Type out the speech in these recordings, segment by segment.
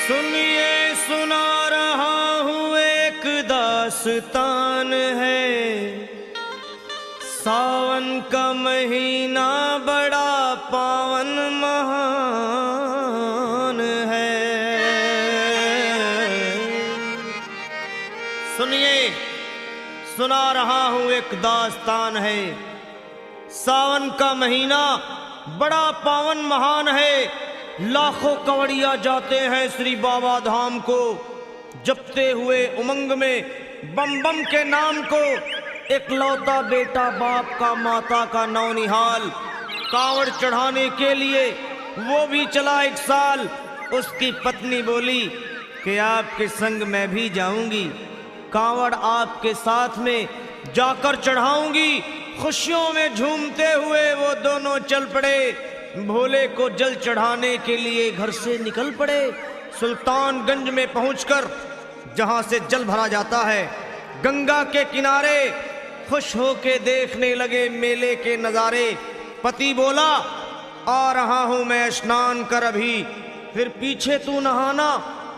सुनिए सुना रहा हूँ एक दास्तान है। सावन का महीना बड़ा पावन महान है। सुनिए सुना रहा हूँ एक दास्तान है। सावन का महीना बड़ा पावन महान है। लाखों कवड़िया जाते हैं श्री बाबा धाम को, जपते हुए उमंग में बम बम के नाम को। एक लौता बेटा बाप का माता का नौनिहाल, कांवड़ चढ़ाने के लिए वो भी चला 1 साल। उसकी पत्नी बोली कि आपके संग मैं भी जाऊंगी, कांवड़ आपके साथ में जाकर चढ़ाऊंगी। खुशियों में झूमते हुए वो दोनों चल पड़े। भोले को जल चढ़ाने के लिए घर से निकल पड़े। सुल्तानगंज में पहुंचकर जहां से जल भरा जाता है, गंगा के किनारे खुश होके देखने लगे मेले के नजारे। पति बोला आ रहा हूं मैं स्नान कर अभी, फिर पीछे तू नहाना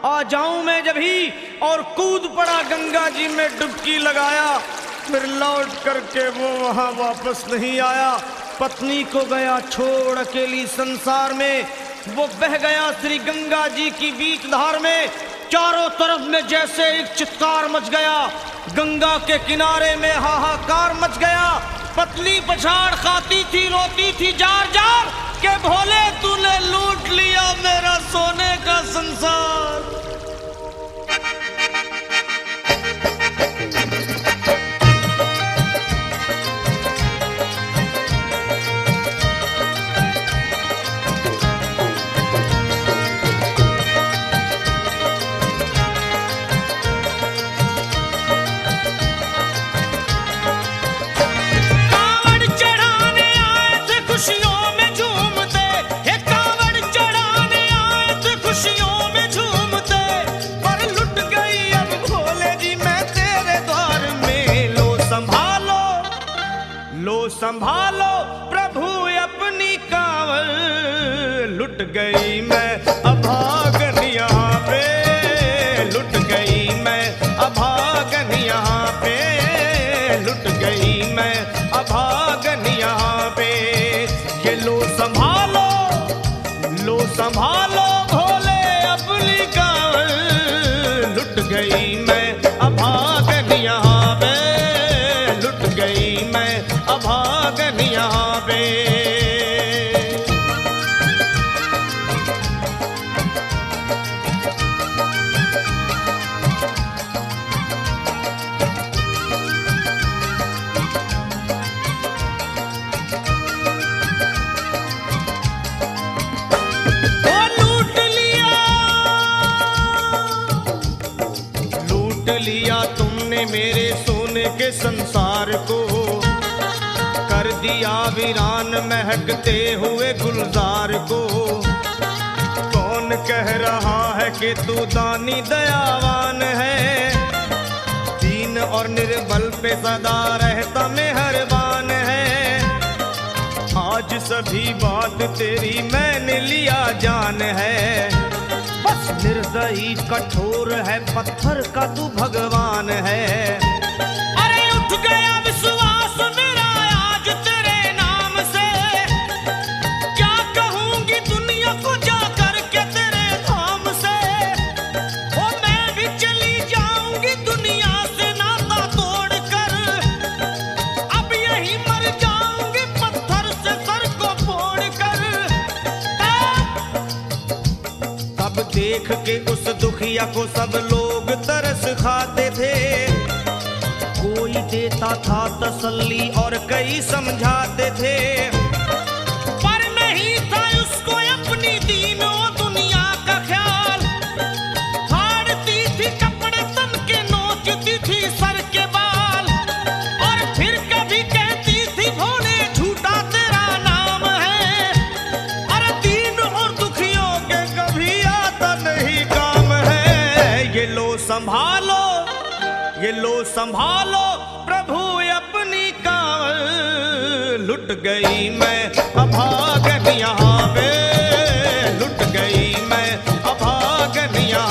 आ जाऊं मैं जभी। और कूद पड़ा गंगा जी में डुबकी लगाया। फिर लौट करके वो वहां वापस नहीं आया। पत्नी को गया छोड़ अकेली संसार में। वो बह गया श्री गंगा जी की बीच धार में। चारों तरफ में जैसे एक चित्कार मच गया, गंगा के किनारे में हाहाकार मच गया। पत्नी पछाड़ खाती थी, रोती थी जार जार के भोले तूने लूट लिया मेरा सोने का संसार। संभालो प्रभु अपनी कांवड़, लुट गई मैं अभागन यहाँ पे, लुट गई मैं अभागन यहाँ पे, लुट गई मैं अभागन यहाँ पे। ये लो संभालो भोले अपनी कांवड़, लुट गई मैं अभागन यहाँ पे, लुट गई मैं अभागन यहाँ पे। लूट लिया तुमने मेरे सोने के संसार को, कर दिया वीरान महकते हुए गुलजार को। कौन कह रहा है कि तू दानी दयावान है, दीन और निर्बल पे सदा रहता मेहरबान है। आज सभी बात तेरी मैंने लिया जान है, बस निर्दयी कठोर है पत्थर का तू भगवान है। अरे उठ गया विश्वास मेरा आज तेरे नाम से, क्या कहूंगी दुनिया को जाकर के तेरे धाम से। ओ मैं भी चली जाऊंगी दुनिया से नाता तोड़कर, अब यही मर जाऊंगी पत्थर से सर को फोड़कर। तब देख के उस दुखिया को सब लोग तरस खाते थे, कोई देता था तसल्ली और कई समझाते थे। पर नहीं था उसको अपनी दीनों दुनिया का ख्याल, फाड़ती थी कपड़े तन के, नोचती थी सर के बाल। और फिर कभी कहती थी भोले झूठा तेरा नाम है, अरे दीन और दुखियों के कभी आता नहीं काम है। ये लो संभालो प्रभु अपनी कांवड़, लुट गई मैं अभागन यहाँ पे, लुट गई मैं अभागन यहाँ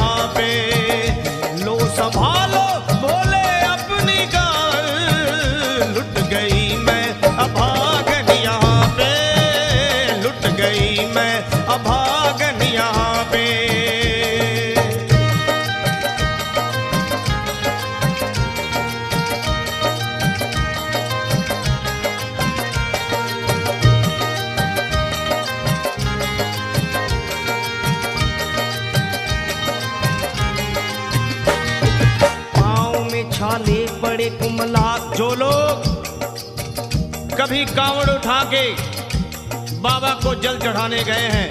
पड़े कुमला। जो लोग कभी कांवड़ उठा के बाबा को जल चढ़ाने गए हैं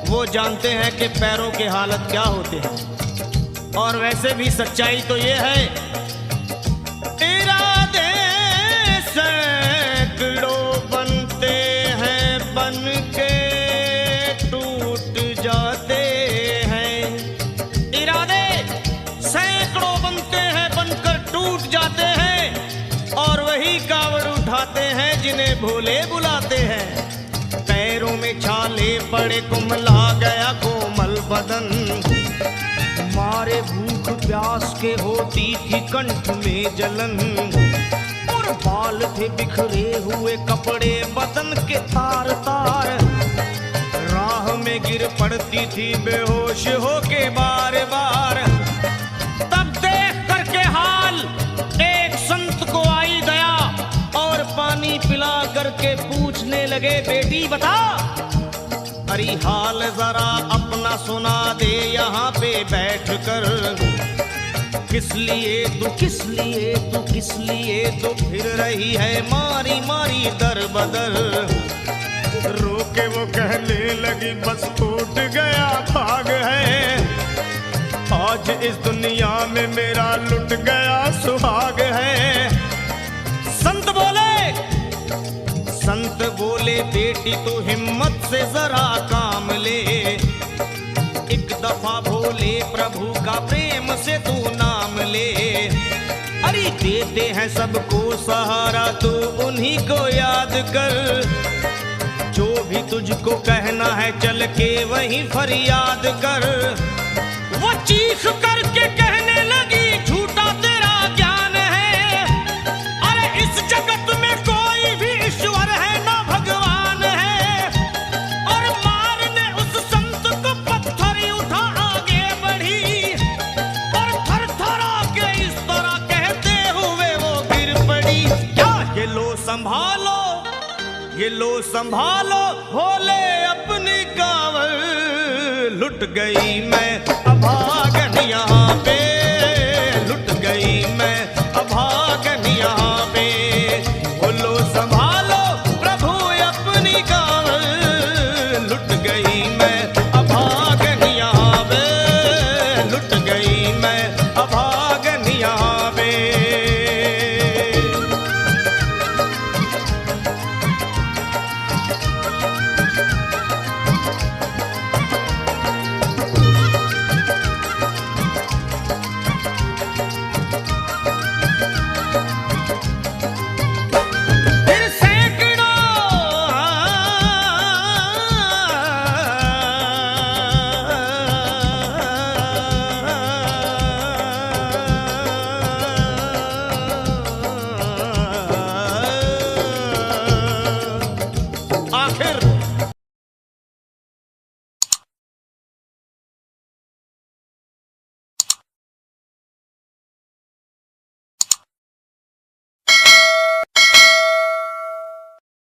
वो जानते हैं कि पैरों के हालत क्या होते हैं। और वैसे भी सच्चाई तो ये है, इरादे सैकड़ों बनते हैं बन के टूट जाते हैं। इरादे सैकड़ों बनते हैं बनकर टूट जाते हैं। और वही कावड़ उठाते हैं जिन्हें भोले बुलाते हैं। पैरों में छाले पड़े कुमला गया कोमल बदन। मारे भूख प्यास के होती थी कंठ में जलन। और बाल थे बिखरे हुए कपड़े बदन के तार तार। राह में गिर पड़ती थी बेहोश होके बार बार। तब देख करके हाल एक संत को आई दया और पानी पिला करके पूछने लगे, बेटी बता अरे हाल जरा अपना सुना दे यहाँ पे बैठ कर। किस लिए तू किस लिए तू किस लिए तो फिर रही है मारी मारी दर बदर। रोके वो कहने लगी बस टूट गया भाग है। आज इस दुनिया में मेरा लुट गया सुहाग है। संत बोले बेटी तू हिम्मत से जरा काम ले। एक दफा भोले प्रभु का प्रेम से तू नाम ले। अरे देते हैं सबको सहारा तू उन्हीं को याद कर। जो भी तुझको कहना है चल के वहीं फरियाद कर। वो चीख करके कहने लगी झूठा तेरा ज्ञान है। अरे इस जगत में कोई भी ईश्वर है ना भगवान है। और मारने उस संत को पत्थर उठा आगे बढ़ी। और थर थरा के इस तरह कहते हुए वो गिर पड़ी। क्या ये लो संभालो ये लो संभालो भोले अपनी कावड़ लुट गई मैं अब